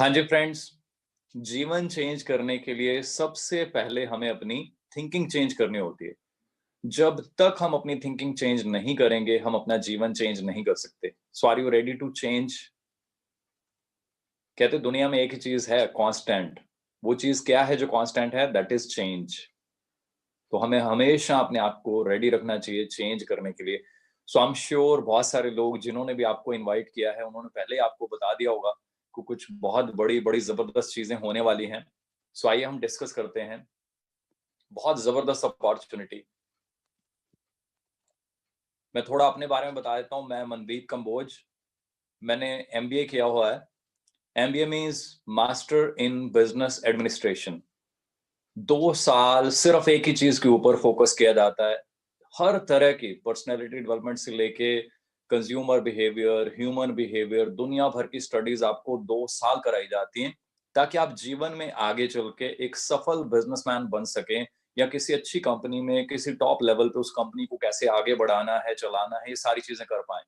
हाँ जी फ्रेंड्स, जीवन चेंज करने के लिए सबसे पहले हमें अपनी थिंकिंग चेंज करनी होती है। जब तक हम अपनी थिंकिंग चेंज नहीं करेंगे, हम अपना जीवन चेंज नहीं कर सकते। सो are you ready to change? कहते दुनिया में एक ही चीज है कांस्टेंट। वो चीज क्या है जो कांस्टेंट है? That is change. तो हमें हमेशा अपने आप को रेडी रखना चाहिए चेंज करने के लिए। सो आई एम श्योर बहुत सारे लोग जिन्होंने भी आपको इनवाइट किया है, उन्होंने पहले ही आपको बता दिया होगा कि कुछ बहुत बड़ी-बड़ी ज़बरदस्त चीज़ें होने वाली हैं। सो आइए हम डिस्कस करते हैं। बहुत ज़बरदस्त अपॉर्च्युनिटी। मैं थोड़ा अपने बारे में बता देता हूँ। मैं मनदीप कंबोज। मैंने एमबीए किया हुआ है। MBA means master in business administration. 2 साल सिर्फ एक ही चीज़ के ऊपर फोकस किया जाता है। हर तरह की पर्सनैलिटी डेवलपमेंट से लेके कंज्यूमर बिहेवियर, ह्यूमन बिहेवियर, दुनिया भर की स्टडीज़ आपको 2 साल कराई जाती हैं, ताकि आप जीवन में आगे चल के एक सफल बिज़नेसमैन बन सकें या किसी अच्छी कंपनी में, किसी टॉप लेवल पे उस कंपनी को कैसे आगे बढ़ाना है, चलाना है, ये सारी चीज़ें कर पाएँ।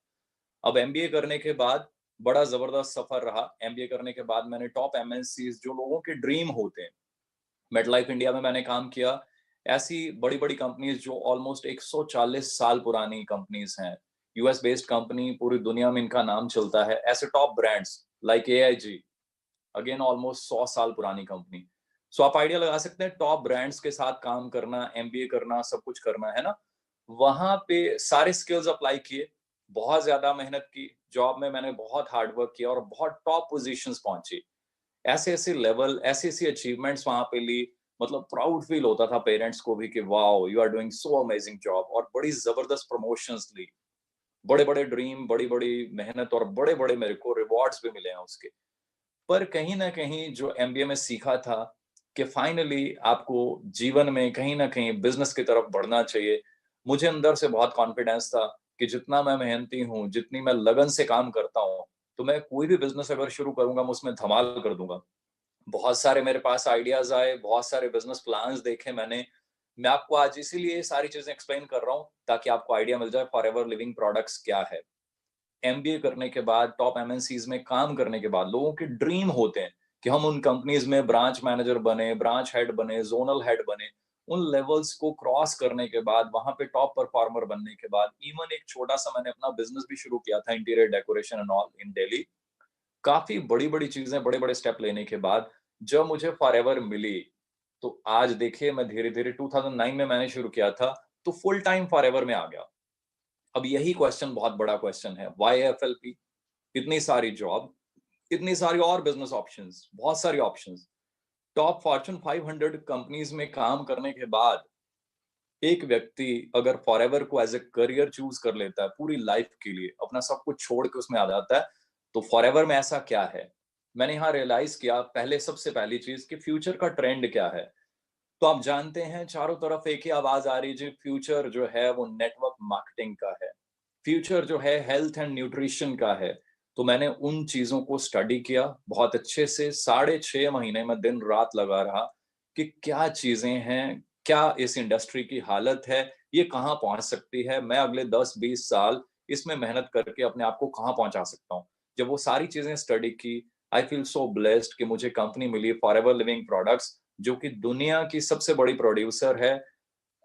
अब एमबीए करने के बाद बड़ा ज़बरदस्त सफ़र रहा। एमबीए करने के बाद मैंने टॉप एमएनसीज़ जो लोगों के ड्रीम होते हैं, मेटलाइफ इंडिया में मैंने काम किया। ऐसी बड़ी-बड़ी कंपनीज़ जो ऑलमोस्ट 140 साल पुरानी कंपनीज़ हैं। यूएस बेस्ड कंपनी, पूरी दुनिया में इनका नाम चलता है। ऐसे top brands like AIG, again almost 100 साल पुरानी कंपनी। सो आप आइडिया लगा सकते हैं टॉप ब्रांड्स के साथ काम करना, एमबीए करना, सब कुछ करना, है ना? वहाँ पे सारे स्किल्स अप्लाई किए, बहुत ज़्यादा मेहनत की। जॉब में मैंने बहुत हार्ड वर्क किया और बहुत टॉप पोज़ीशंस पहुँची। ऐसे-ऐसे लेवल, ऐसी-ऐसी अचीवमेंट्स वहाँ पे ली, मतलब प्राउड फील होता था पेरेंट्स को भी कि wow! You are doing so amazing job, और बड़ी ज़बरदस्त प्रमोशंस ली। बड़े-बड़े ड्रीम, बड़ी-बड़ी मेहनत और बड़े-बड़े मेरे को रिवॉर्ड्स भी मिले हैं उसके। पर कहीं न कहीं जो एमबीए में सीखा था कि फाइनली आपको जीवन में कहीं न कहीं बिज़नेस की तरफ बढ़ना चाहिए। मुझे अंदर से बहुत कॉन्फिडेंस था कि जितना मैं मेहनती हूँ, जितनी मैं लगन से काम करता हूँ, तो मैं कोई भी बिज़नेस अगर शुरू करूँगा, मैं उसमें धमाल कर दूँगा। बहुत सारे मेरे पास आइडियाज़ आए, बहुत सारे बिज़नेस प्लान्स देखे मैंने। मैं आपको आज इसीलिए ये सारी चीज़ें एक्सप्लेन कर रहा हूँ, ताकि आपको आइडिया मिल जाए फॉरएवर लिविंग प्रोडक्ट्स क्या है। एमबीए करने के बाद, टॉप एमएनसीज़ में काम करने के बाद लोगों के ड्रीम होते हैं कि हम उन कंपनीज़ में ब्रांच मैनेजर बने, ब्रांच हेड बने, ज़ोनल हेड बने। उन लेवल्स को क्रॉस करने के बाद, वहाँ पे टॉप परफॉर्मर बनने के बाद, इवन एक छोटा-सा मैंने अपना बिज़नेस भी शुरू किया था, interior decoration and all in Delhi. काफ़ी बड़ी-बड़ी चीज़ें, बड़े-बड़े स्टेप लेने के बाद जब मुझे फॉरएवर मिली, तो आज देखिए मैं धीरे-धीरे 2009 में मैंने शुरू किया था, तो फुल टाइम फॉरएवर में आ गया। अब यही क्वेश्चन बहुत बड़ा क्वेश्चन है, व्हाई एफएलपी? इतनी सारी जॉब, इतनी सारी और बिज़नेस ऑप्शंस, बहुत सारी ऑप्शंस। टॉप फॉर्च्यून 500 कंपनीज़ में काम करने के बाद, एक व्यक्ति अगर फॉरएवर को एज़ अ करियर चूज़ कर लेता है, पूरी लाइफ़ के लिए, अपना सब कुछ छोड़ के उसमें आ जाता है, तो फॉरएवर में ऐसा क्या है? मैंने यहाँ रियलाइज़ किया, पहले सबसे पहली चीज़ कि फ्यूचर का ट्रेंड क्या है? तो आप जानते हैं चारों तरफ एक ही आवाज़ आ रही है जी, फ्यूचर जो है वो नेटवर्क मार्केटिंग का है। फ्यूचर जो है हेल्थ एंड न्यूट्रिशन का है। तो मैंने उन चीज़ों को स्टडी किया बहुत अच्छे से, साढ़े 6 महीने मैं दिन-रात लगा रहा कि क्या चीज़ें हैं, क्या इस इंडस्ट्री की हालत है, ये कहाँ पहुँच सकती है, मैं अगले 10-20 साल इसमें मेहनत करके अपने आप को कहाँ पहुँचा सकता हूँ। जब वो सारी चीज़ें स्टडी की, आई फील सो ब्लेस्ड कि मुझे कंपनी मिली फॉरएवर लिविंग प्रोडक्ट्स, जो कि दुनिया की सबसे बड़ी प्रोड्यूसर है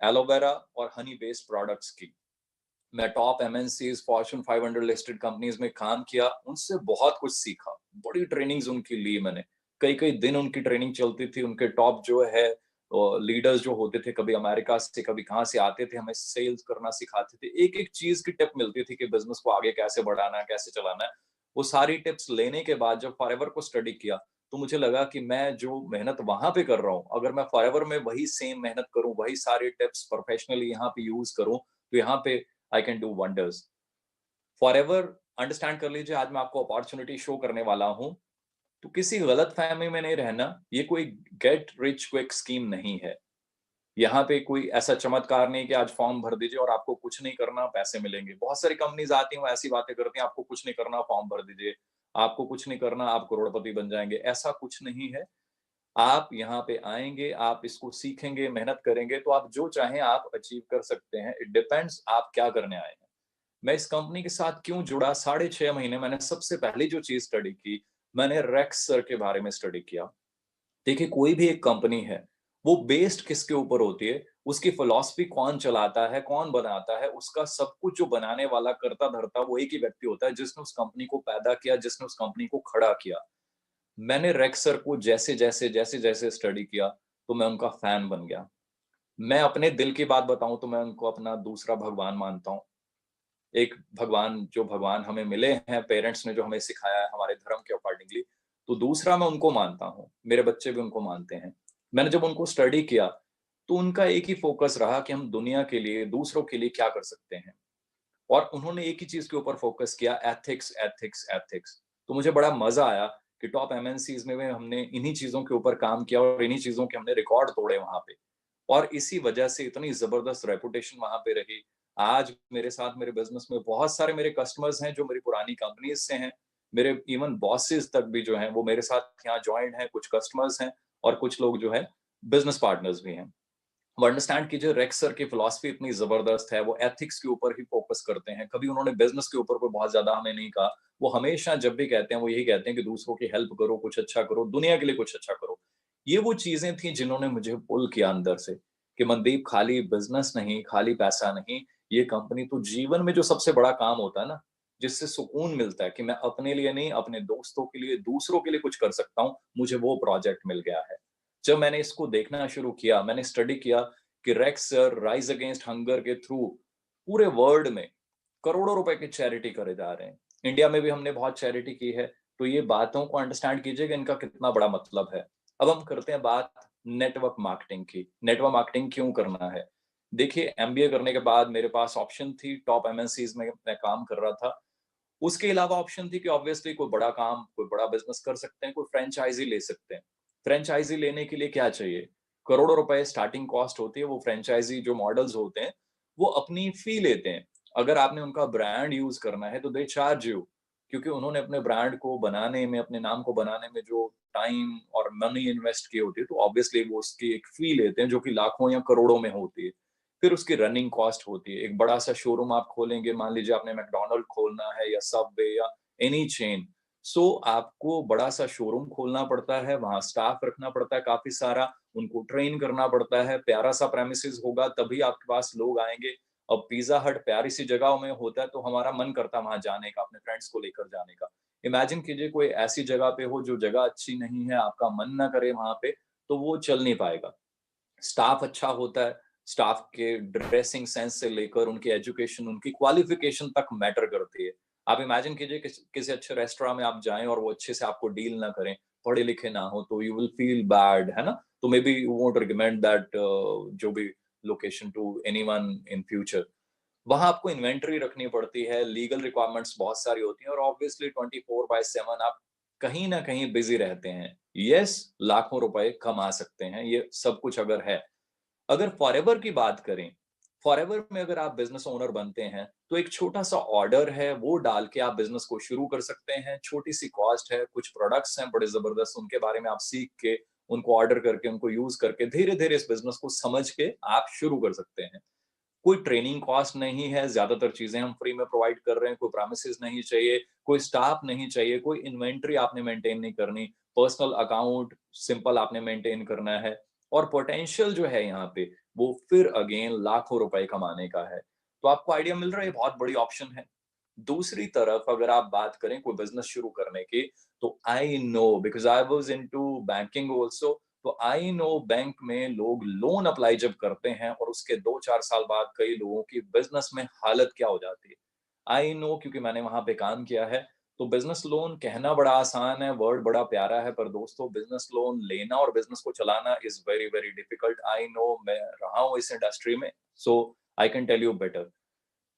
एलोवेरा और हनी बेस्ड प्रोडक्ट्स की। मैं top MNCs, Fortune 500 listed companies में काम किया, उनसे बहुत कुछ सीखा। बड़ी ट्रेनिंग्स उनकी ली मैंने। कई-कई दिन उनकी ट्रेनिंग चलती थी, उनके टॉप जो है लीडर्स जो होते थे, कभी अमेरिका से, कभी कहाँ से आते थे, हमें सेल्स करना सिखाते थे। एक-एक चीज़ की टिप मिलती थी कि बिज़नेस को आगे कैसे बढ़ाना है, कैसे चलाना है। वो सारी टिप्स लेने के बाद जब फॉरएवर को स्टडी किया, तो मुझे लगा कि मैं जो मेहनत वहाँ पे कर रहा हूँ, अगर मैं फॉरएवर में वही सेम मेहनत करूँ, वही सारे टिप्स प्रोफेशनली यहाँ पे यूज़ करूँ, तो यहाँ पे I can do wonders. Forever understand कर लीजिए, आज मैं आपको अपॉर्च्युनिटी शो करने वाला हूँ, तो किसी गलतफ़हमी में नहीं रहना, ये कोई गेट रिच क्विक स्कीम नहीं है। यहाँ पे कोई ऐसा चमत्कार नहीं कि आज फॉर्म भर दीजिए और आपको कुछ नहीं करना, पैसे मिलेंगे। बहुत सारी कंपनीज़ आती हैं, वो ऐसी बातें करती हैं, आपको कुछ नहीं करना, फॉर्म भर दीजिए। आपको कुछ नहीं करना, आप करोड़पति बन जाएँगे, ऐसा कुछ नहीं है। आप यहाँ पे आएँगे, आप इसको सीखेंगे, मेहनत करेंगे, तो आप जो चाहें आप अचीव कर सकते हैं। इट डिपेंड्स आप क्या करने आए हैं। मैं इस कंपनी के साथ क्यों जुड़ा, साढ़े 6 महीने मैंने सबसे पहली जो चीज़ स्टडी की, मैंने रेक्स सर के बारे में स्टडी किया। देखिए, कोई भी एक कंपनी है, वो बेस्ड किसके ऊपर होती है, उसकी फिलॉसफी कौन चलाता है, कौन बनाता है, उसका सब कुछ जो बनाने वाला, करता-धरता वो एक ही व्यक्ति होता है, जिसने उस कंपनी को पैदा किया, जिसने उस कंपनी को खड़ा किया। मैंने रेक्स सर को जैसे-जैसे स्टडी किया, तो मैं उनका फैन बन गया। मैं अपने दिल की बात बताऊँ तो मैं उनको अपना दूसरा भगवान मानता हूँ। एक भगवान जो भगवान हमें मिले हैं, पेरेंट्स ने जो हमें सिखाया है हमारे धर्म के अकॉर्डिंगली, तो दूसरा मैं उनको मानता हूँ। मेरे बच्चे भी उनको मानते हैं। मैंने जब उनको स्टडी किया, तो उनका एक ही फ़ोकस रहा कि हम दुनिया के लिए, दूसरों के लिए क्या कर सकते हैं। और उन्होंने एक ही चीज़ के ऊपर फ़ोकस किया, एथिक्स, एथिक्स, एथिक्स। तो मुझे बड़ा मज़ा आया कि टॉप एमएनसीज़ में भी हमने इन्हीं चीज़ों के ऊपर काम किया और इन्हीं चीज़ों के हमने रिकॉर्ड तोड़े वहाँ पे। और इसी वजह से इतनी ज़बरदस्त रेपुटेशन वहाँ पे रही। आज मेरे साथ मेरे बिज़नेस में बहुत सारे मेरे कस्टमर्स हैं जो मेरी पुरानी कंपनीज़ से हैं। मेरे इवन बॉसेस तक भी जो हैं वो मेरे साथ यहाँ जॉइंड हैं, कुछ कस्टमर्स हैं और कुछ लोग जो हैं बिज़नेस पार्टनर्स भी हैं। वो अंडरस्टैंड कीजिए, रेक्स सर की फिलॉसफी इतनी ज़बरदस्त है, वो एथिक्स के ऊपर ही फ़ोकस करते हैं। कभी उन्होंने बिज़नेस के ऊपर कोई बहुत ज़्यादा हमें नहीं कहा। वो हमेशा जब भी कहते हैं, वो यही कहते हैं कि दूसरों की हेल्प करो, कुछ अच्छा करो, दुनिया के लिए कुछ अच्छा करो। ये वो चीज़ें थी जिन्होंने मुझे पुल किया अंदर से, कि मनदीप खाली बिज़नेस नहीं, खाली पैसा नहीं, ये कंपनी तो जीवन में जो सबसे बड़ा काम होता है ना, जिससे सुकून मिलता है कि मैं अपने लिए नहीं, अपने दोस्तों के लिए, दूसरों के लिए कुछ कर सकता हूँ, मुझे वो प्रोजेक्ट मिल गया है। जब मैंने इसको देखना शुरू किया, मैंने स्टडी किया कि racks sir rise against hunger के थ्रू पूरे वर्ल्ड में करोड़ों रुपए की चैरिटी करे जा रहे हैं। इंडिया में भी हमने बहुत चैरिटी की है, तो ये बातों को अंडरस्टैंड कीजिए कि इनका कितना बड़ा मतलब है। अब हम करते हैं बात नेटवर्क मार्केटिंग की। नेटवर्क मार्केटिंग क्यों करना है? देखिए, एमबीए करने के बाद मेरे पास ऑप्शन थी, टॉप एमएनसीज़ में मैं काम कर रहा था। उसके अलावा ऑप्शन थी कि ऑब्वियसली कोई बड़ा काम, कोई बड़ा बिज़नेस कर सकते हैं, कोई फ्रैंचाइज़ी ले सकते हैं। फ्रैंचाइज़ी लेने के लिए क्या चाहिए? करोड़ों रुपए स्टार्टिंग कॉस्ट होती है, वो फ्रैंचाइज़ी जो मॉडल्स होते हैं, वो अपनी फ़ी लेते हैं। अगर आपने उनका ब्रांड यूज़ करना है, तो दे चार्ज यू, क्योंकि उन्होंने अपने ब्रांड को बनाने में, अपने नाम को बनाने में जो टाइम और मनी इन्वेस्ट की होती है, तो ऑब्वियसली वो उसकी एक फ़ी लेते हैं, जो कि लाखों या करोड़ों में होती है। फिर उसकी रनिंग कॉस्ट होती है। एक बड़ा-सा शोरूम आप खोलेंगे, मान लीजिए आपने मैकडॉनल्ड खोलना है या सबवे या एनी चेन, सो आपको बड़ा-सा शोरूम खोलना पड़ता है, वहाँ स्टाफ रखना पड़ता है काफ़ी सारा, उनको ट्रेन करना पड़ता है, प्यारा-सा प्रेमिसेस होगा तभी आपके पास लोग आएँगे। अब पिज़्ज़ा हट प्यारी-सी जगह में होता है, तो हमारा मन करता है वहाँ जाने का, अपने फ्रेंड्स को लेकर जाने का। इमेजिन कीजिए कोई ऐसी जगह पे हो जो जगह अच्छी नहीं है, आपका मन ना करे वहाँ पे, तो वो चल नहीं पाएगा। स्टाफ अच्छा होता है, स्टाफ के ड्रेसिंग सेंस से लेकर उनकी एजुकेशन, उनकी क्वालिफ़िकेशन तक मैटर करती है। आप इमेजिन कीजिए किसी अच्छे रेस्टोरेंट में आप जाएँ और वो अच्छे से आपको डील ना करें, पढ़े-लिखे ना हो, तो यू विल फील बैड, है ना? तो maybe you won't recommend that जो भी location to anyone in future. वहाँ आपको इन्वेंटरी रखनी पड़ती है, लीगल रिक्वायरमेंट्स बहुत सारी होती हैं और ऑब्वियसली 24/7 आप कहीं न कहीं बिज़ी रहते हैं। येस, लाखों रुपए कमा सकते हैं, ये सब कुछ अगर है। अगर फॉरएवर की बात करें, फॉरएवर में अगर आप बिज़नेस ओनर बनते हैं, तो एक छोटा-सा ऑर्डर है, वो डाल के आप बिज़नेस को शुरू कर सकते हैं। छोटी-सी कॉस्ट है, कुछ प्रोडक्ट्स हैं बड़े ज़बरदस्त, उनके बारे में आप सीख के, उनको ऑर्डर करके, उनको यूज़ करके, धीरे-धीरे इस बिज़नेस को समझ के आप शुरू कर सकते हैं। कोई ट्रेनिंग कॉस्ट नहीं है, ज़्यादातर चीज़ें हम फ्री में प्रोवाइड कर रहे हैं, कोई प्रेमिसेस नहीं चाहिए, कोई स्टाफ नहीं चाहिए, कोई इन्वेंटरी आपने मेंटेन नहीं करनी, पर्सनल अकाउंट सिंपल आपने मेंटेन करना है और पोटेंशियल जो है यहाँ पे, वो फिर अगेन लाखों रुपए कमाने का है। तो आपको आइडिया मिल रहा है, ये बहुत बड़ी ऑप्शन है। दूसरी तरफ अगर आप बात करें कोई बिज़नेस शुरू करने की, तो I know because I was into banking also, तो आई नो बैंक में लोग लोन अप्लाई जब करते हैं और उसके 2-4 साल बाद कई लोगों की बिज़नेस में हालत क्या हो जाती है। आई नो क्योंकि मैंने वहाँ पे काम किया है, तो बिज़नेस लोन कहना बड़ा आसान है, वर्ड बड़ा प्यारा है, पर दोस्तों बिज़नेस लोन लेना और बिज़नेस को चलाना is very, very difficult. I know, मैं रहा हूँ इस इंडस्ट्री में, सो I can tell you better.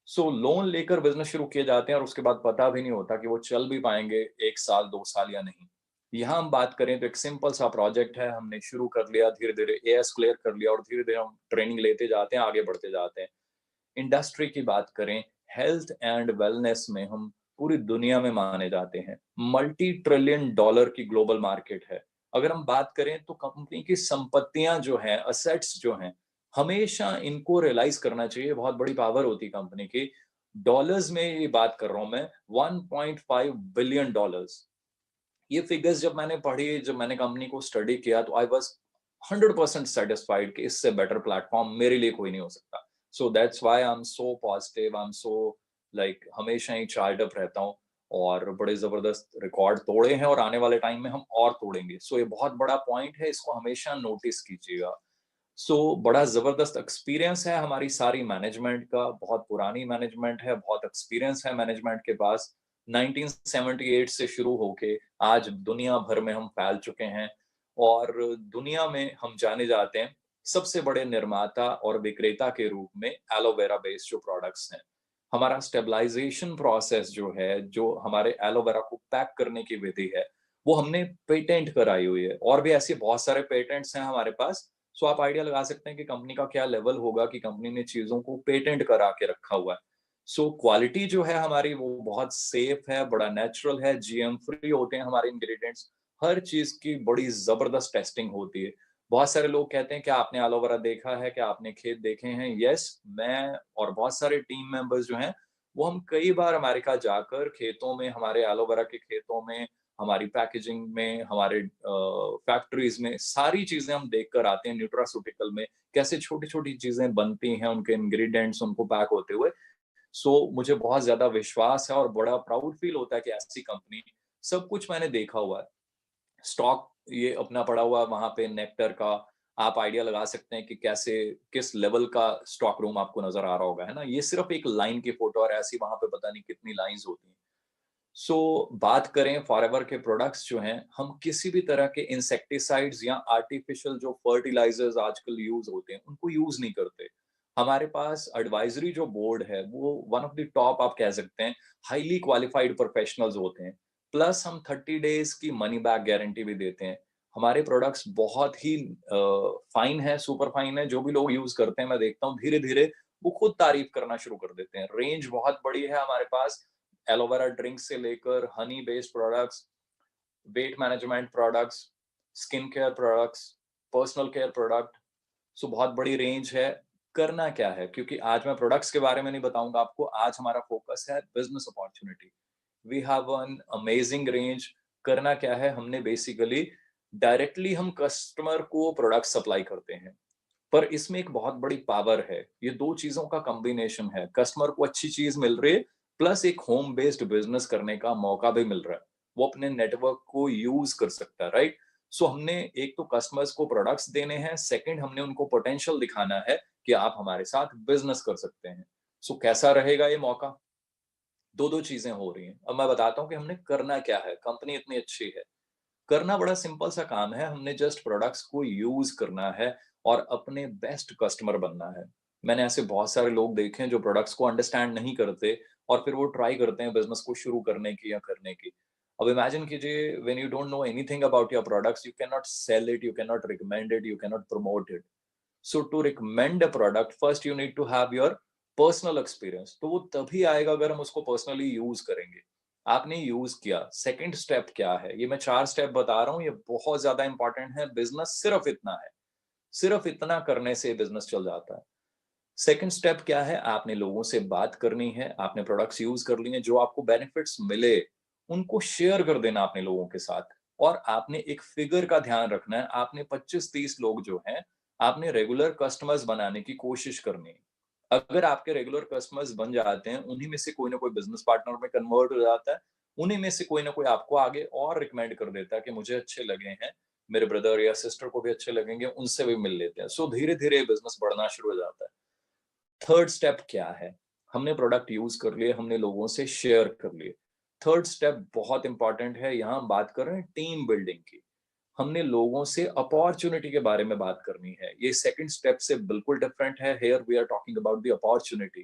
So loan लेकर बिज़नेस शुरू किए जाते हैं और उसके बाद पता भी नहीं होता कि वो चल भी पाएँगे 1 साल, 2 साल या नहीं। यहाँ हम बात करें तो एक सिंपल सा प्रोजेक्ट है, हमने शुरू कर लिया, धीरे-धीरे एएस क्लियर कर लिया और धीरे-धीरे हम ट्रेनिंग लेते जाते हैं, आगे बढ़ते जाते हैं। इंडस्ट्री की बात करें, हेल्थ एंड वेलनेस में हम पूरी दुनिया में माने जाते हैं। मल्टी ट्रिलियन डॉलर की ग्लोबल मार्केट है। अगर हम बात करें तो कंपनी की संपत्तियाँ जो हैं, असेट्स जो हैं, हमेशा इनको रियलाइज़ करना चाहिए, बहुत बड़ी पावर होती है कंपनी की। डॉलर्स में ये बात कर रहा हूँ मैं, $1.5 बिलियन। ये फिगर्स जब मैंने पढ़ी, जब मैंने कंपनी को स्टडी किया, तो आई वाज 100% सेटिस्फाइड कि इससे बेटर प्लेटफॉर्म मेरे लिए कोई नहीं हो सकता। So that's why I am so positive, I am so like हमेशा ही चार्ज अप रहता हूँ, और बड़े जबरदस्त रिकॉर्ड तोड़े हैं और आने वाले टाइम में हम और तोड़ेंगे। सो ये बहुत बड़ा पॉइंट है, इसको हमेशा नोटिस कीजिएगा। बड़ा जबरदस्त एक्सपीरियंस है हमारी सारी मैनेजमेंट का, बहुत पुरानी मैनेजमेंट है, बहुत एक्सपीरियंस है मैनेजमेंट के पास। 1978 से शुरू होके आज दुनिया भर में हम फैल चुके हैं, और दुनिया में हम जाने जाते हैं सबसे बड़े निर्माता और विक्रेता के रूप में एलोवेरा बेस्ड जो प्रोडक्ट्स हैं। हमारा स्टेबलाइजेशन प्रोसेस जो है, जो हमारे एलोवेरा को पैक करने की विधि है, वो हमने पेटेंट कराई हुई है, और भी ऐसे बहुत सारे पेटेंट्स हैं हमारे पास। आप आइडिया लगा सकते हैं कि कंपनी का क्या लेवल होगा कि कंपनी ने चीजों को पेटेंट करा के रखा हुआ है। क्वालिटी जो है हमारी वो बहुत सेफ है, बड़ा नेचुरल है, जीएम फ्री होते हैं हमारे इंग्रेडिएंट्स। हर चीज की बड़ी जबरदस्त टेस्टिंग होती है। बहुत सारे लोग कहते हैं कि आपने एलोवेरा देखा है, क्या आपने खेत देखे हैं? यस, मैं और बहुत सारे टीम मेंबर्स जो हैं, वो हम कई बार अमेरिका जाकर खेतों में, हमारे एलोवेरा के खेतों में, हमारी पैकेजिंग में, हमारे फैक्ट्रीज में सारी चीजें हम देख कर आते हैं। न्यूट्रास्यूटिकल में कैसे छोटी छोटी चीजें बनती हैं, उनके इंग्रेडिएंट्स उनको पैक होते हुए। मुझे बहुत ज्यादा विश्वास है और बड़ा प्राउड फील होता है कि ऐसी कंपनी, सब कुछ मैंने देखा हुआ है। स्टॉक ये अपना पड़ा हुआ है वहां पे नेक्टर का। आप आइडिया लगा सकते हैं कि कैसे, किस लेवल का स्टॉक रूम आपको नजर आ रहा होगा, है ना? ये सिर्फ एक लाइन की फोटो, और ऐसी वहां पे पता नहीं कितनी लाइंस होती हैं। बात करें फॉरएवर के प्रोडक्ट्स जो हैं, हम किसी भी तरह के इंसेक्टिसाइड्स या आर्टिफिशियल जो फर्टिलाइजर्स आजकल यूज होते हैं, उनको यूज नहीं करते। हमारे पास एडवाइजरी जो बोर्ड है, वो वन ऑफ द टॉप आप कह सकते हैं, हाईली क्वालिफाइड प्रोफेशनल्स होते हैं। प्लस हम 30 डेज की मनी बैक गारंटी भी देते हैं। हमारे प्रोडक्ट्स बहुत ही फाइन है, सुपर फाइन है। जो भी लोग यूज करते हैं, मैं देखता हूँ धीरे धीरे वो खुद तारीफ करना शुरू कर देते हैं। रेंज बहुत बड़ी है हमारे पास, एलोवेरा ड्रिंक से लेकर Honey based products, weight management products, skin care products, personal care product. बहुत बड़ी रेंज है। करना क्या है, क्योंकि आज मैं प्रोडक्ट्स के बारे में नहीं बताऊंगा आपको, आज हमारा फोकस है business opportunity. We have an amazing range. करना क्या है, हमने बेसिकली डायरेक्टली हम कस्टमर को प्रोडक्ट सप्लाई करते हैं, पर इसमें एक बहुत बड़ी पावर है। ये दो चीजों का कॉम्बिनेशन है, कस्टमर को अच्छी चीज मिल रही है, प्लस एक होम बेस्ड बिजनेस करने का मौका भी मिल रहा है। वो अपने नेटवर्क को यूज कर सकता है, राइट? हमने एक तो कस्टमर्स को प्रोडक्ट्स देने हैं, सेकंड हमने उनको पोटेंशियल दिखाना है कि आप हमारे साथ बिजनेस कर सकते हैं। कैसा रहेगा ये मौका? दो दो चीजें हो रही हैं। अब मैं बताता हूँ कि हमने करना क्या है। कंपनी इतनी अच्छी है, करना बड़ा सिंपल सा काम है। हमने जस्ट प्रोडक्ट्स को यूज करना है और अपने बेस्ट कस्टमर बनना है। मैंने ऐसे बहुत सारे लोग देखे हैं जो प्रोडक्ट्स को अंडरस्टैंड नहीं करते, और फिर वो ट्राई करते हैं बिजनेस को शुरू करने की या करने की। अब इमेजिन कीजिए, when you don't know anything about your products, you can not sell it, you can not recommend it, you can not promote it. To recommend a product, first you need to have your personal experience. तो वो तभी आएगा अगर हम उसको personally use करेंगे। आपने use किया, सेकंड स्टेप क्या है? ये मैं 4 स्टेप बता रहा हूँ, ये बहुत ज्यादा इंपॉर्टेंट है। बिजनेस सिर्फ इतना है, सिर्फ इतना करने से बिजनेस चल जाता है। सेकंड स्टेप क्या है? आपने लोगों से बात करनी है, आपने प्रोडक्ट्स यूज कर लिए, जो आपको बेनिफिट्स मिले उनको शेयर कर देना अपने लोगों के साथ। और आपने एक फिगर का ध्यान रखना है, आपने 25-30 लोग जो हैं, आपने रेगुलर कस्टमर्स बनाने की कोशिश करनी है। अगर आपके रेगुलर कस्टमर्स बन जाते हैं, उन्हीं में से कोई ना कोई बिजनेस पार्टनर में कन्वर्ट हो जाता है, उन्हीं में से कोई ना कोई आपको आगे और रिकमेंड कर देता है कि मुझे अच्छे लगे हैं, मेरे ब्रदर या सिस्टर को भी अच्छे लगेंगे, उनसे भी मिल लेते हैं। धीरे धीरे बिजनेस बढ़ना शुरू हो जाता है। थर्ड स्टेप क्या है? हमने प्रोडक्ट यूज कर लिए, हमने लोगों से शेयर कर लिए। थर्ड स्टेप बहुत इंपॉर्टेंट है, यहाँ हम बात कर रहे हैं टीम बिल्डिंग की। हमने लोगों से अपॉर्चुनिटी के बारे में बात करनी है। ये सेकंड स्टेप से बिल्कुल डिफरेंट है। Here we are talking about the opportunity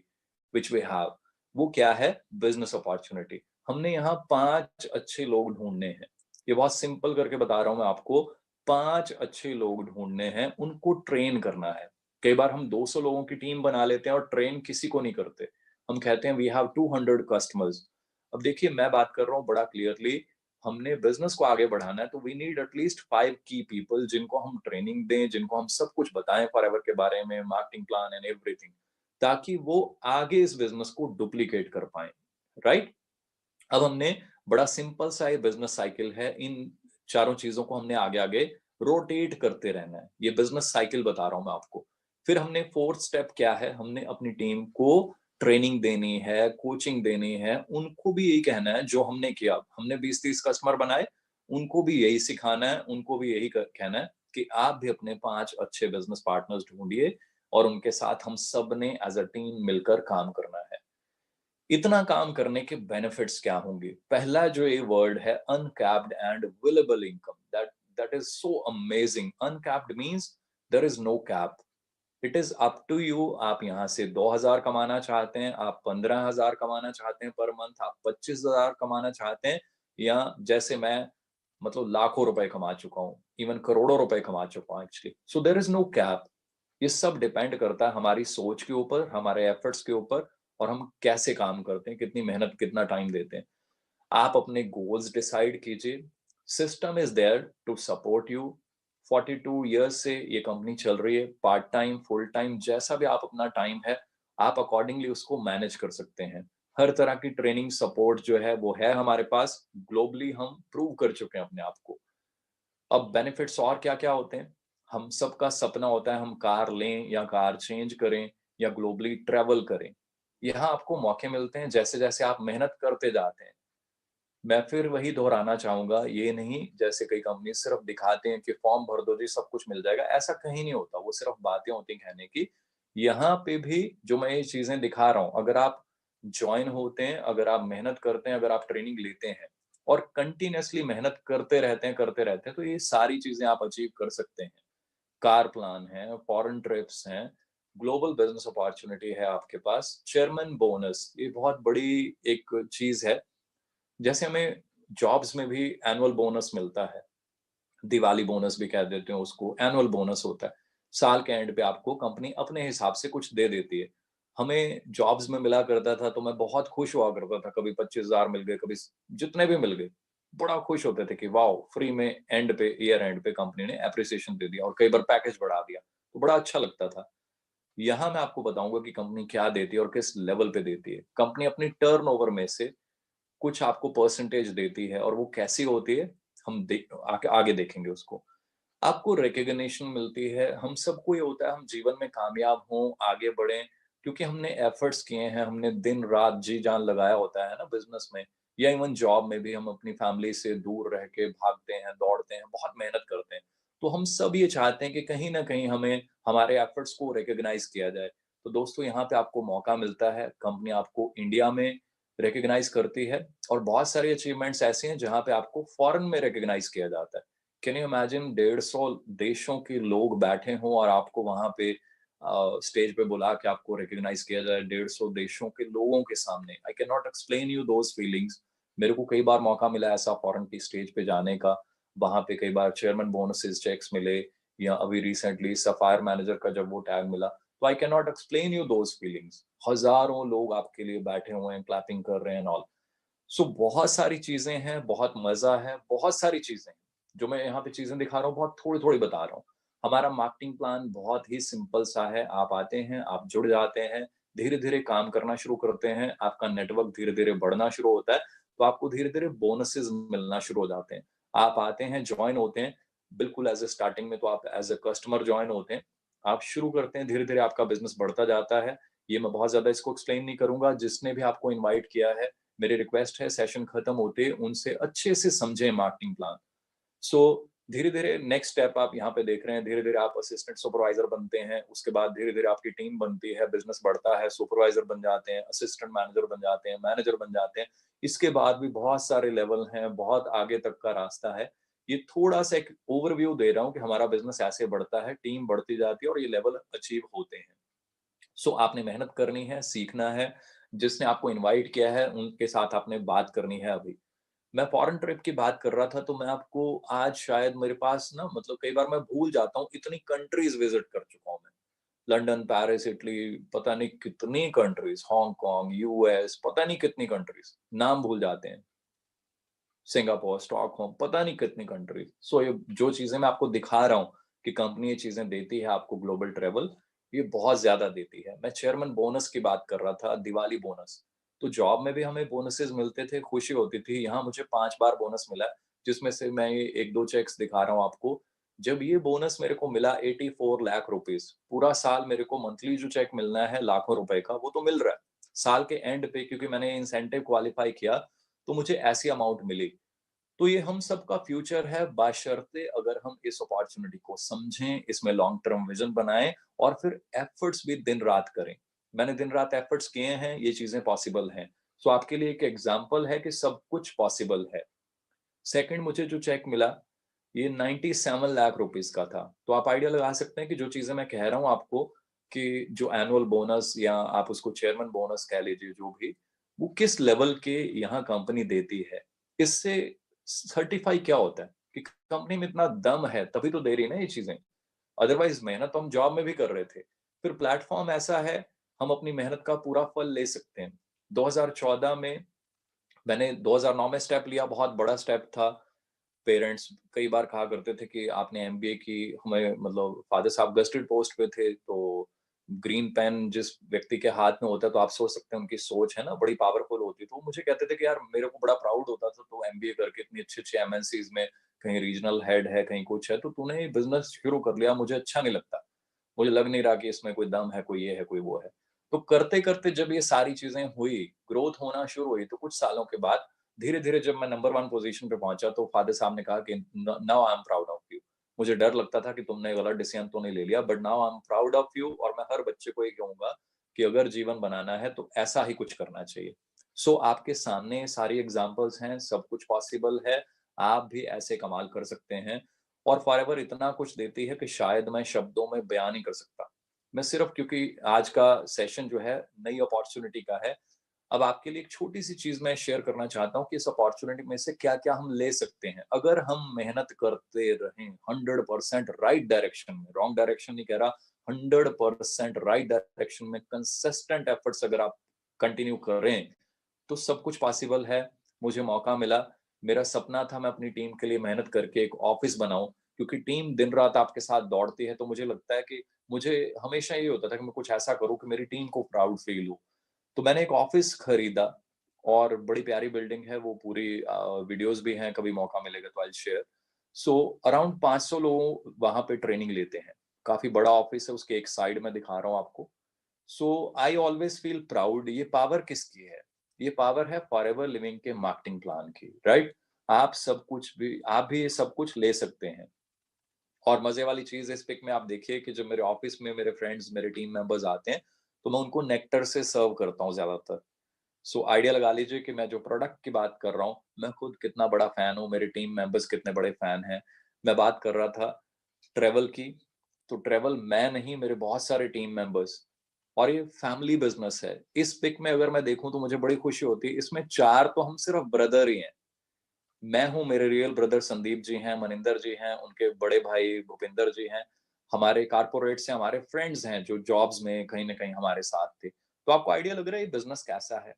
which we have. वो क्या है? Business opportunity. हमने यहाँ 5 अच्छे लोग ढूंढने हैं। ये बहुत सिंपल करके बता रहा हूं मैं आपको। 5 अच्छे लोग ढूंढने हैं, उनको ट्रेन करना है। कई बार हम 200 लोगों की टीम बना लेते हैं और ट्रेन किसी को नहीं करते। हम कहते हैं वी हैव 200 कस्टमर्स। अब देखिए, मैं बात कर रहा हूँ बड़ा क्लियरली। हमने बिजनेस को आगे बढ़ाना है, तो वी नीड एटलीस्ट 5 की पीपल, जिनको हम ट्रेनिंग दें, जिनको हम सब कुछ बताएं फॉरएवर के बारे में, मार्केटिंग प्लान एंड एवरीथिंग, ताकि वो आगे इस बिजनेस को डुप्लीकेट कर पाए, राइट? अब हमने बड़ा सिंपल सा ये बिजनेस साइकिल है। इन चारों चीजों को हमने आगे आगे रोटेट करते रहना है। ये बिजनेस साइकिल बता रहा हूं मैं आपको। फिर हमने फोर्थ स्टेप क्या है, हमने अपनी टीम को ट्रेनिंग देनी है, कोचिंग देनी है। उनको भी यही कहना है जो हमने किया। हमने 20-30 कस्टमर बनाए, उनको भी यही सिखाना है, उनको भी यही कहना है कि आप भी अपने 5 अच्छे बिजनेस पार्टनर्स ढूंढिए और उनके साथ हम सब ने एज अ टीम मिलकर काम करना है। इतना काम करने के बेनिफिट्स क्या होंगे? पहला जो ये वर्ड है, uncapped and विलेबल income, that is so amazing. Uncapped means there is no cap. It is up to you. आप यहाँ से 2,000 कमाना चाहते हैं, आप 15,000 कमाना चाहते हैं पर मंथ, आप 25,000 कमाना चाहते हैं, या जैसे मैं मतलब लाखों रुपए कमा चुका हूँ, इवन करोड़ों रुपए कमा चुका हूँ actually. So there is no cap. ये सब डिपेंड करता है हमारी सोच के ऊपर, हमारे एफर्ट्स के ऊपर, और हम कैसे काम करते हैं, कितनी मेहनत, कितना टाइम देते हैं। आप अपने गोल्स डिसाइड कीजिए। System is there to support you. 42 years से ये कंपनी चल रही है। पार्ट टाइम, फुल टाइम, जैसा भी आप अपना टाइम है, आप अकॉर्डिंगली उसको मैनेज कर सकते हैं। हर तरह की ट्रेनिंग सपोर्ट जो है वो है हमारे पास। ग्लोबली हम प्रूव कर चुके हैं अपने आप को। अब बेनिफिट्स और क्या-क्या होते हैं? हम सबका सपना होता है हम कार लें या कार चेंज करें या ग्लोबली ट्रैवल करें। यहाँ आपको मौके मिलते हैं जैसे-जैसे आप मेहनत करते जाते हैं। मैं फिर वही दोहराना चाहूँगा, ये नहीं जैसे कई कंपनी सिर्फ दिखाते हैं कि फॉर्म भर दो जी सब कुछ मिल जाएगा, ऐसा कहीं नहीं होता, वो सिर्फ बातें होती हैं कहने की। यहाँ पे भी जो मैं ये चीज़ें दिखा रहा हूँ, अगर आप जॉइन होते हैं, अगर आप मेहनत करते हैं, अगर आप ट्रेनिंग लेते हैं और कंटीन्यूअसली मेहनत करते रहते हैं, तो ये सारी चीज़ें आप अचीव कर सकते हैं। कार प्लान है, फॉरेन ट्रिप्स हैं, ग्लोबल बिज़नेस अपॉर्च्युनिटी है आपके पास, चेयरमैन बोनस, ये बहुत बड़ी एक चीज़ है। जैसे हमें जॉब्स में भी एनुअल बोनस मिलता है, दिवाली बोनस भी कह देते हैं उसको, एनुअल बोनस होता है। साल के एंड पे आपको कंपनी अपने हिसाब से कुछ दे देती है। हमें जॉब्स में मिला करता था तो मैं बहुत खुश हुआ करता था, कभी 25,000 मिल गए, कभी जितने भी मिल गए। बड़ा खुश होते थे कि वाओ! फ्री में एंड पे, ईयर एंड पे कंपनी ने एप्रिसिएशन दे दिया और कई बार पैकेज बढ़ा दिया, तो बड़ा अच्छा लगता था। यहाँ मैं आपको बताऊँगा कि कंपनी क्या देती है और किस लेवल पे देती है। कंपनी अपनी टर्नओवर में से कुछ आपको परसेंटेज देती है और वो कैसी होती है, हम आगे आगे देखेंगे उसको। आपको रिकॉग्निशन मिलती है। हम सबको ये होता है हम जीवन में कामयाब हों, आगे बढ़ें, क्योंकि हमने एफर्ट्स किए हैं, हमने दिन-रात जी-जान लगाया होता है ना बिज़नेस में, या इवन जॉब में भी हम अपनी फैमिली से दूर रह के भागते हैं, दौड़ते हैं, बहुत मेहनत करते हैं। तो हम सब ये चाहते हैं कि कहीं न कहीं हमें हमारे एफर्ट्स को रिकॉग्नाइज़ किया जाए। तो दोस्तों यहाँ पे आपको मौका मिलता है, कंपनी आपको इंडिया में रिकॉग्नाइज़ करती है और बहुत सारी अचीवमेंट्स ऐसी हैं जहाँ पे आपको फॉरेन में रिकॉग्नाइज़ किया जाता है। कैन यू इमेजिन 150 देशों के लोग बैठे हों और आपको वहाँ पे स्टेज पे बुला के आपको रिकॉग्नाइज़ किया जाए 150 देशों के लोगों के सामने। I can not explain you those feelings. मेरे को कई बार मौका मिला ऐसा फॉरेन की स्टेज पे जाने का। वहाँ पे कई बार चेयरमैन बोनसेस चेक्स मिले, या अभी रिसेंटली सफायर मैनेजर का जब वो टैग मिला, तो I can not explain you those feelings. हज़ारों लोग आपके लिए बैठे हुए हैं, क्लैपिंग कर रहे हैं एंड ऑल। सो बहुत सारी चीज़ें हैं, बहुत मज़ा है, बहुत सारी चीज़ें हैं। जो मैं यहाँ पे चीज़ें दिखा रहा हूँ, बहुत थोड़ी-थोड़ी बता रहा हूँ। हमारा मार्केटिंग प्लान बहुत ही सिंपल सा है। आप आते हैं, आप जुड़ जाते हैं, धीरे-धीरे काम करना शुरू करते हैं, आपका नेटवर्क धीरे-धीरे बढ़ना शुरू होता है, तो आपको धीरे-धीरे बोनसेस मिलना शुरू हो जाते हैं। आप आते हैं, जॉइन होते हैं, बिल्कुल एज़ अ स्टार्टिंग में तो आप एज़ अ कस्टमर जॉइन होते हैं। आप शुरू करते हैं, धीरे-धीरे आपका बिज़नेस बढ़ता जाता है। ये मैं बहुत ज़्यादा इसको एक्सप्लेन नहीं करूँगा। जिसने भी आपको इनवाइट किया है, मेरी रिक्वेस्ट है सेशन खत्म होते उनसे अच्छे से समझें मार्केटिंग प्लान। सो धीरे-धीरे नेक्स्ट स्टेप आप यहाँ पे देख रहे हैं, धीरे-धीरे आप असिस्टेंट सुपरवाइज़र बनते हैं, उसके बाद धीरे-धीरे आपकी टीम बनती है, बिज़नेस बढ़ता है, सुपरवाइज़र बन जाते हैं, असिस्टेंट मैनेजर बन जाते हैं, मैनेजर बन जाते हैं। इसके बाद भी बहुत सारे लेवल हैं, बहुत आगे तक का रास्ता है। ये थोड़ा-सा एक ओवरव्यू दे रहा हूँ कि हमारा बिज़नेस ऐसे बढ़ता है, टीम बढ़ती जाती है और ये लेवल अचीव होते हैं। सो आपने मेहनत करनी है, सीखना है, जिसने आपको इनवाइट किया है, उनके साथ आपने बात करनी है अभी। मैं फॉरेन ट्रिप की बात कर रहा था, तो मैं आपको आज शायद मेरे पास ना मतलब कई बार मैं भूल जाता हूँ, इतनी कंट्रीज़ विज़िट कर चुका हूँ मैं। लंदन, पेरिस, इटली, पता नहीं कितनी कंट्रीज़, हांगकांग, यूएस, पता नहीं कितनी कंट्रीज़, नाम भूल जाते हैं। सिंगापुर, स्टॉकहोम, पता नहीं कितनी कंट्रीज़। सो ये जो चीज़ें मैं आपको दिखा रहा हूँ कि कंपनी ये चीज़ें देती है आपको ग्लोबल ट्रैवल, ये बहुत ज़्यादा देती है। मैं चेयरमैन बोनस की बात कर रहा था, दिवाली बोनस। तो जॉब में भी हमें बोनसेस मिलते थे, खुशी होती थी। यहाँ मुझे 5 बार बोनस मिला, जिसमें से मैं ये 1-2 चेक्स दिखा रहा हूँ आपको। जब ये बोनस मेरे को मिला 84 लाख रुपीस, पूरा साल मेरे को मंथली जो चेक मिलना है लाखों रुपए का, वो तो मिल रहा है। साल के एंड पे क्योंकि मैंने इंसेंटिव क्वालीफाई किया, तो मुझे ऐसी अमाउंट मिली। तो ये हम सबका फ्यूचर है, बशर्ते अगर हम इस अपॉर्चुनिटी को समझें, इसमें लॉन्ग टर्म विजन बनाएं और फिर एफर्ट्स भी दिन रात करें। मैंने दिन रात एफर्ट्स किए हैं, ये चीजें पॉसिबल हैं। सो आपके लिए एक एग्जांपल है कि सब कुछ पॉसिबल है। सेकंड, मुझे जो चेक मिला, ये 97 लाख रुपीस का था। तो आप आइडिया लगा सकते हैं कि जो चीजें मैं कह रहा हूं आपको, कि जो एनुअल बोनस या आप उसको चेयरमैन बोनस कह लीजिए, जो भी, वो किस लेवल के यहाँ कंपनी देती है। इससे सर्टिफाई क्या होता है कि कंपनी में इतना दम है, तभी तो दे रही है ना ये चीजें। अदरवाइज मेहनत तो हम जॉब में भी कर रहे थे। फिर प्लेटफॉर्म ऐसा है, हम अपनी मेहनत का पूरा फल ले सकते हैं। 2014 में मैंने 2009 में स्टेप लिया, बहुत बड़ा स्टेप था। पेरेंट्स कई बार कहा करते थे कि आपने एमबीए की, हमें मतलब फादर साहब गस्टेड पोस्ट पे थे, तो ग्रीन पेन जिस व्यक्ति के हाथ में होता है, तो आप सोच सकते हैं उनकी सोच है ना बड़ी पावरफुल होती है। तो वो मुझे कहते थे कि यार मेरे को बड़ा प्राउड होता था, तो एमबीए करके इतनी अच्छी अच्छी एमएनसीज में कहीं रीजनल हेड है, कहीं कुछ है, तो तूने बिजनेस शुरू कर लिया, मुझे अच्छा नहीं लगता। मुझे लग नहीं रहा कि इसमें कोई दम है, कोई ये है, कोई वो है। तो करते करते जब ये सारी चीजें हुई, ग्रोथ होना शुरू हुई, तो कुछ सालों के बाद धीरे धीरे जब मैं नंबर 1 पोजीशन पे पहुंचा, तो फादर साहब ने कहा कि now I am proud of you. मुझे डर लगता था कि तुमने गलत डिसीजन तो नहीं ले लिया, but now I am proud of you. और मैं हर बच्चे को ये कहूंगा कि अगर जीवन बनाना है तो ऐसा ही कुछ करना चाहिए। सो आपके सामने सारी एग्जांपल्स हैं, सब कुछ पॉसिबल है। आप भी ऐसे कमाल कर सकते हैं। और फॉरएवर इतना कुछ देती है कि शायद मैं शब्दों में बयान नहीं कर सकता। मैं सिर्फ, क्योंकि आज का सेशन जो है नई अपॉर्चुनिटी का है, अब आपके लिए एक छोटी सी चीज मैं शेयर करना चाहता हूँ कि इस अपॉर्चुनिटी में से क्या क्या हम ले सकते हैं अगर हम मेहनत करते रहें 100% राइट डायरेक्शन में। रॉन्ग डायरेक्शन नहीं कह रहा, 100% राइट डायरेक्शन में कंसिस्टेंट एफर्ट्स अगर आप कंटिन्यू करें, तो सब कुछ पॉसिबल है। मुझे मौका मिला, मेरा सपना था मैं अपनी टीम के लिए मेहनत करके एक ऑफिस बनाऊं, क्योंकि टीम दिन रात आपके साथ दौड़ती है। तो मुझे लगता है कि मुझे हमेशा ये होता था कि मैं कुछ ऐसा करूं कि मेरी टीम को प्राउड फील हो। तो मैंने एक ऑफिस खरीदा, और बड़ी प्यारी बिल्डिंग है वो पूरी। वीडियोस भी हैं, कभी मौका मिलेगा तो आई शेयर। सो अराउंड 500 लोग वहां पे ट्रेनिंग लेते हैं। काफी बड़ा ऑफिस है, उसके एक साइड में दिखा रहा हूँ आपको। सो आई ऑलवेज फील प्राउड। ये पावर किसकी है? ये पावर है फॉरएवर लिविंग के मार्केटिंग प्लान की, राइट? आप भी ये सब कुछ ले सकते हैं। और मजे वाली चीज इस पिक में आप देखिए कि जब मेरे ऑफिस में मेरे फ्रेंड्स, मेरे टीम मेंबर्स आते हैं, तो मैं उनको नेक्टर से सर्व करता हूँ ज्यादातर। सो आइडिया लगा लीजिए कि मैं जो प्रोडक्ट की बात कर रहा हूँ, मैं खुद कितना बड़ा फैन हूँ, मेरे टीम मेंबर्स कितने बड़े फैन हैं। मैं बात कर रहा था ट्रेवल की, तो ट्रेवल मैं नहीं, मेरे बहुत सारे टीम मेंबर्स। और ये फैमिली बिजनेस है। इस पिक में अगर मैं देखूं तो मुझे बड़ी खुशी होती है, इसमें 4 तो हम सिर्फ ब्रदर ही हैं। मैं हूँ, मेरे रियल ब्रदर संदीप जी हैं, मनिंदर जी हैं, उनके बड़े भाई भूपिंदर जी हैं। हमारे कारपोरेट से हमारे फ्रेंड्स हैं जो जॉब्स में कहीं ना कहीं हमारे साथ थे। तो आपको आइडिया लग रहा है ये बिजनेस कैसा है?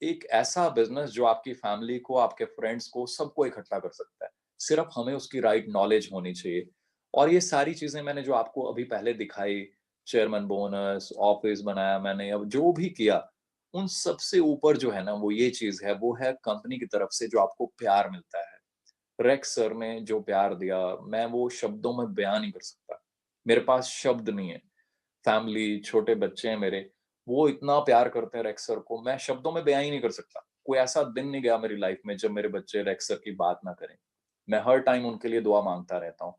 एक ऐसा बिजनेस जो आपकी फैमिली को, आपके फ्रेंड्स को, सबको इकट्ठा कर सकता है। सिर्फ हमें उसकी राइट नॉलेज होनी चाहिए। और ये सारी चीजें मैंने जो आपको अभी पहले दिखाई, चेयरमैन बोनस, ऑफिस बनाया मैंने, अब जो भी किया, उन सबसे ऊपर जो है ना, वो ये चीज है, वो है कंपनी की तरफ से जो आपको प्यार मिलता है। रेक्स सर ने जो प्यार दिया, मैं वो शब्दों में बयान नहीं कर सकता। मेरे पास शब्द नहीं है। फैमिली, छोटे बच्चे हैं मेरे, वो इतना प्यार करते हैं रेक्स सर को, मैं शब्दों में बयान ही नहीं कर सकता। कोई ऐसा दिन नहीं गया मेरी लाइफ में जब मेरे बच्चे रेक्स सर की बात ना करें। मैं हर टाइम उनके लिए दुआ मांगता रहता हूँ।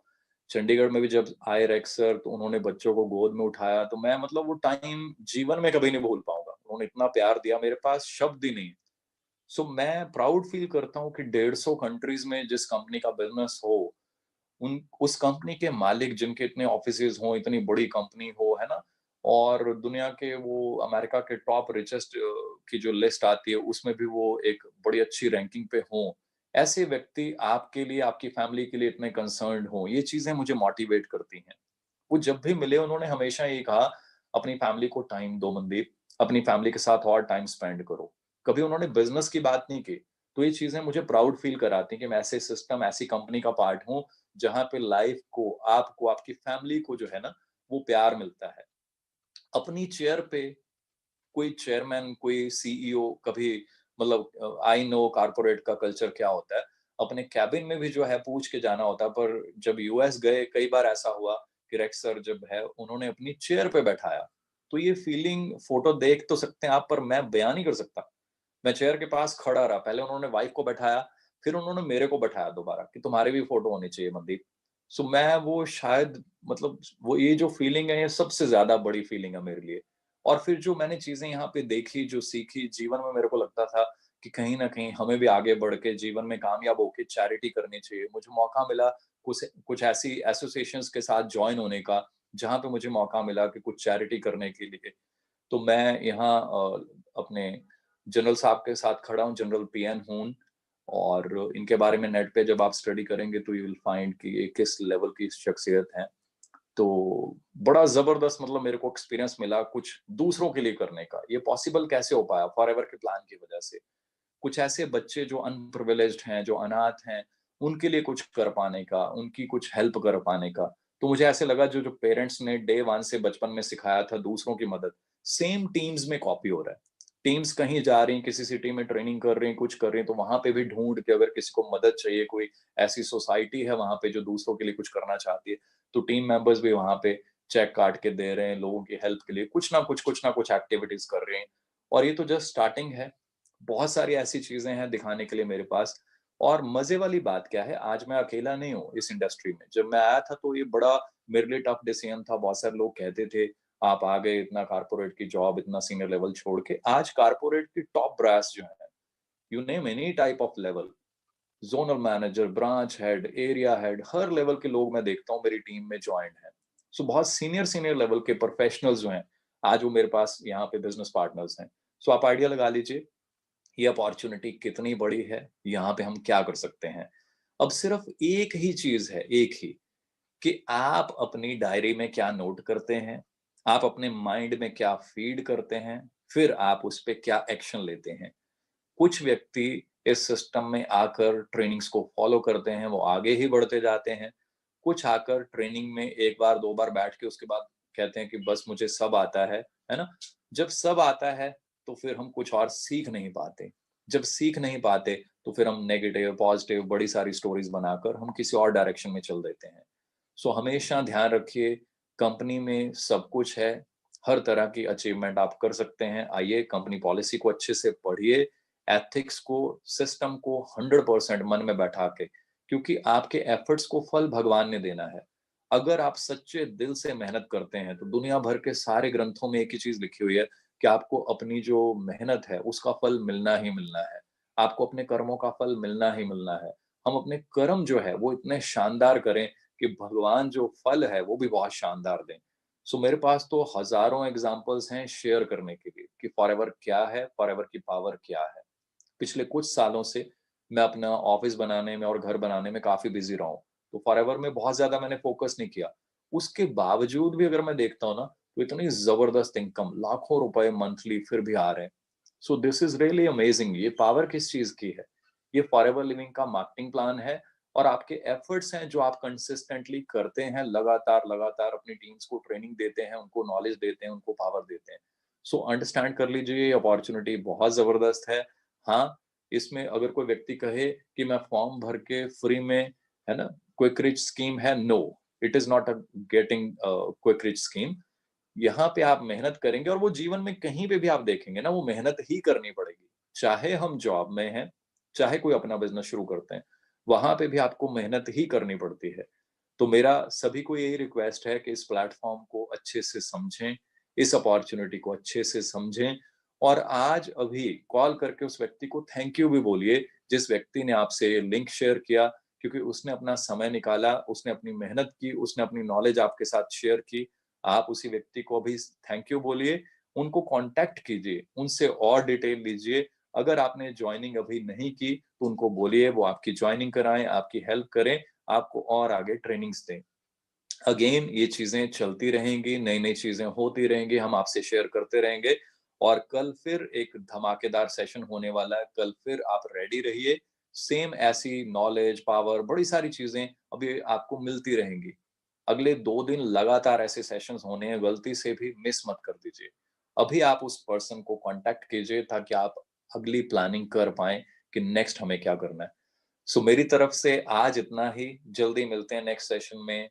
चंडीगढ़ में भी जब आए रेक्स सर, तो उन्होंने बच्चों को गोद में उठाया, तो मैं मतलब वो टाइम जीवन में कभी नहीं भूल पाऊंगा। उन्होंने इतना प्यार दिया, मेरे पास शब्द ही नहीं है। सो मैं प्राउड फील करता हूँ कि 150 कंट्रीज में जिस कंपनी का बिजनेस हो, उन उस कंपनी के मालिक जिनके इतने ऑफिसेज हों, इतनी बड़ी कंपनी हो, है ना? और दुनिया के, वो अमेरिका के टॉप रिचेस्ट की जो लिस्ट आती है, उसमें भी वो एक बड़ी अच्छी रैंकिंग पे हों। ऐसे व्यक्ति आपके लिए, आपकी फैमिली के लिए इतने कंसर्न्ड हों, ये चीजें मुझे मोटिवेट करती हैं। वो जब भी मिले उन्होंने हमेशा ये कहा, अपनी फैमिली को टाइम दो मनदीप, अपनी फैमिली के साथ और टाइम स्पेंड करो। कभी उन्होंने बिजनेस की बात नहीं की। तो ये चीजें मुझे प्राउड फील कराती हैं कि मैं ऐसे सिस्टम, ऐसी कंपनी का पार्ट हूँ, जहाँ पे लाइफ को, आपको, आपकी फैमिली को जो है ना, वो प्यार मिलता है। अपनी चेयर पे कोई चेयरमैन, कोई सीईओ कभी मतलब आई नो कॉर्पोरेट का कल्चर क्या होता है, अपने कैबिन में भी जो है पूछ के जाना होता है। पर जब यूएस गए कई बार ऐसा हुआ कि रेक्स सर जब है उन्होंने अपनी चेयर पे बैठाया, तो ये फीलिंग फोटो देख तो सकते हैं आप, पर मैं बयान नहीं कर सकता। मैं चेयर के पास खड़ा रहा, पहले उन्होंने वाइफ को बैठाया, फिर उन्होंने मेरे को बैठाया दोबारा कि तुम्हारी भी फोटो होनी चाहिए मनदीप। सो मैं वो शायद मतलब वो ये जो फीलिंग है ये सबसे ज्यादा बड़ी फीलिंग है मेरे लिए। और फिर जो मैंने चीजें यहाँ पे देखी, जो सीखी जीवन में, मेरे को लगता था कि कहीं ना कहीं हमें भी आगे बढ़ के जीवन में कामयाब होके चैरिटी करनी चाहिए। मुझे मौका मिला कुछ कुछ ऐसी एसोसिएशंस के साथ ज्वाइन होने का, जहाँ पे मुझे मौका मिला कि कुछ चैरिटी करने के लिए। तो मैं यहाँ अपने जनरल साहब के साथ खड़ा हूँ, जनरल पीएन हून। और इनके बारे में नेट पे जब आप स्टडी करेंगे तो यू विल फाइंड कि ये किस लेवल की शख्सियत है। तो बड़ा जबरदस्त मतलब मेरे को एक्सपीरियंस मिला कुछ दूसरों के लिए करने का। ये पॉसिबल कैसे हो पाया? फॉरएवर के प्लान की वजह से। कुछ ऐसे बच्चे जो अनप्रिविलेज्ड हैं, जो अनाथ हैं, उनके लिए कुछ कर पाने का, उनकी कुछ हेल्प कर पाने का। तो मुझे ऐसे लगा जो जो पेरेंट्स ने डे 1 से बचपन में सिखाया था दूसरों की मदद, सेम टीम्स में कॉपी हो रहा है। टीम्स कहीं जा रही हैं, किसी सिटी में ट्रेनिंग कर रही हैं, कुछ कर रही हैं, तो वहाँ पे भी ढूँढ के अगर किसी को मदद चाहिए, कोई ऐसी सोसाइटी है वहाँ पे जो दूसरों के लिए कुछ करना चाहती है, तो टीम मेंबर्स भी वहाँ पे चेक काट के दे रहे हैं लोगों की हेल्प के लिए, कुछ ना कुछ एक्टिविटीज़ कर रहे हैं। और ये तो जस्ट स्टार्टिंग है। बहुत सारी ऐसी चीज़ें हैं दिखाने के लिए मेरे पास। और मज़े वाली बात क्या है, आज मैं अकेला नहीं हूँ इस इंडस्ट्री में। जब मैं आया था तो ये बड़ा मेरे लिए टफ डिसीजन था। बहुत सारे लोग कहते थे, "आप आ गए इतना कॉर्पोरेट की जॉब, इतना सीनियर लेवल छोड़ के।" आज कॉर्पोरेट की टॉप ब्रास जो है, you name any type of level, zonal manager, branch head, area head, her level के लोग मैं देखता हूँ मेरी टीम में जॉइंट हैं। सो बहुत सीनियर सीनियर लेवल के प्रोफेशनल्स जो हैं, आज वो मेरे पास यहाँ पे बिज़नेस पार्टनर्स हैं। सो आप आइडिया लगा लीजिए ये अपॉर्चुनिटी कितनी बड़ी है, यहाँ पे हम क्या कर सकते हैं। अब सिर्फ एक ही चीज़ है, एक ही, कि आप अपनी डायरी में क्या नोट करते हैं, आप अपने माइंड में क्या फीड करते हैं, फिर आप उस पे क्या एक्शन लेते हैं। कुछ व्यक्ति इस सिस्टम में आकर ट्रेनिंग्स को फॉलो करते हैं, वो आगे ही बढ़ते जाते हैं। कुछ आकर ट्रेनिंग में 1 बार 2 बार बैठ के उसके बाद कहते हैं कि बस मुझे सब आता है ना? जब सब आता है, तो फिर हम कुछ और सीख नहीं पाते। जब सीख नहीं पाते, तो फिर हम नेगेटिव, पॉजिटिव बड़ी सारी स्टोरीज़ बनाकर हम किसी और डायरेक्शन में चल देते हैं। सो हमेशा ध्यान रखिए, कंपनी में सब कुछ है, हर तरह की अचीवमेंट आप कर सकते हैं। आइए कंपनी पॉलिसी को अच्छे से पढ़िए, एथिक्स को, सिस्टम को 100% मन में बैठा के, क्योंकि आपके एफर्ट्स को फल भगवान ने देना है। अगर आप सच्चे दिल से मेहनत करते हैं, तो दुनिया भर के सारे ग्रंथों में एक ही चीज़ लिखी हुई है कि आपको अपनी जो मेहनत है, उसका फल मिलना ही मिलना है। आपको अपने कर्मों का फल मिलना ही मिलना है। हम अपने कर्म जो है, वो इतने शानदार करें कि भगवान जो फल है, वो भी बहुत शानदार दें। सो मेरे पास तो हज़ारों एग्ज़ाम्पल्स हैं शेयर करने के लिए कि फॉरएवर क्या है, फॉरएवर की पावर क्या है। पिछले कुछ सालों से मैं अपना ऑफिस बनाने में और घर बनाने में काफ़ी बिज़ी रहा हूँ। तो फॉरएवर में बहुत ज़्यादा मैंने फ़ोकस नहीं किया। उसके बावजूद भी अगर मैं देखता हूँ ना, तो इतनी ज़बरदस्त इनकम, लाखों रुपए मंथली फिर भी आ रहे हैं। So this is really amazing. ये पावर किस चीज़ की है? ये फॉरएवर लिविंग का मार्केटिंग प्लान है और आपके एफर्ट्स हैं जो आप कंसिस्टेंटली करते हैं, लगातार अपनी टीम्स को ट्रेनिंग देते हैं, उनको नॉलेज देते हैं, उनको पावर देते हैं। सो अंडरस्टैंड कर लीजिए ये अपॉर्च्युनिटी बहुत ज़बरदस्त है। हाँ, इसमें अगर कोई व्यक्ति कहे कि मैं फॉर्म भर के फ्री में, है ना, क्विक रिच स्कीम है, no, it is not a getting quick rich scheme. यहाँ पे आप मेहनत करेंगे और वो जीवन में कहीं पे भी आप देखेंगे ना, वो मेहनत ही करनी पड़ेगी। चाहे हम जॉब में हैं, चाहे कोई अपना बिज़नेस शुरू करते हैं, वहाँ पे भी आपको मेहनत ही करनी पड़ती है। तो मेरा सभी को यही रिक्वेस्ट है कि इस प्लेटफ़ॉर्म को अच्छे से समझें, इस अपॉर्च्युनिटी को अच्छे से समझें और आज अभी कॉल करके उस व्यक्ति को थैंक यू भी बोलिए, जिस व्यक्ति ने आपसे लिंक शेयर किया, क्योंकि उसने अपना समय निकाला, उसने अपनी मेहनत की, उसने अपनी नॉलेज आपके साथ शेयर की। आप उसी व्यक्ति को अभी थैंक यू बोलिए, उनको कॉन्टैक्ट कीजिए, उनसे और डिटेल लीजिए। अगर आपने जॉइनिंग अभी नहीं की, तो उनको बोलिए वो आपकी जॉइनिंग कराएँ, आपकी हेल्प करें, आपको और आगे ट्रेनिंग्स दें। अगेन ये चीज़ें चलती रहेंगी, नई-नई चीज़ें होती रहेंगी, हम आपसे शेयर करते रहेंगे और कल फिर एक धमाकेदार सेशन होने वाला है। कल फिर आप रेडी रहिए, सेम ऐसी नॉलेज, पावर, बड़ी सारी चीज़ें अभी आपको मिलती रहेंगी। अगले 2 दिन लगातार ऐसे सेशंस होने हैं, गलती से भी मिस मत कर दीजिए। अभी आप उस पर्सन को कांटेक्ट कीजिए ताकि आप अगली प्लानिंग कर पाएं कि नेक्स्ट हमें क्या करना है। सो मेरी तरफ से आज इतना ही, जल्दी मिलते हैं नेक्स्ट सेशन में।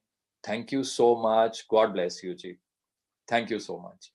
Thank you so much, God bless you ji, thank you so much.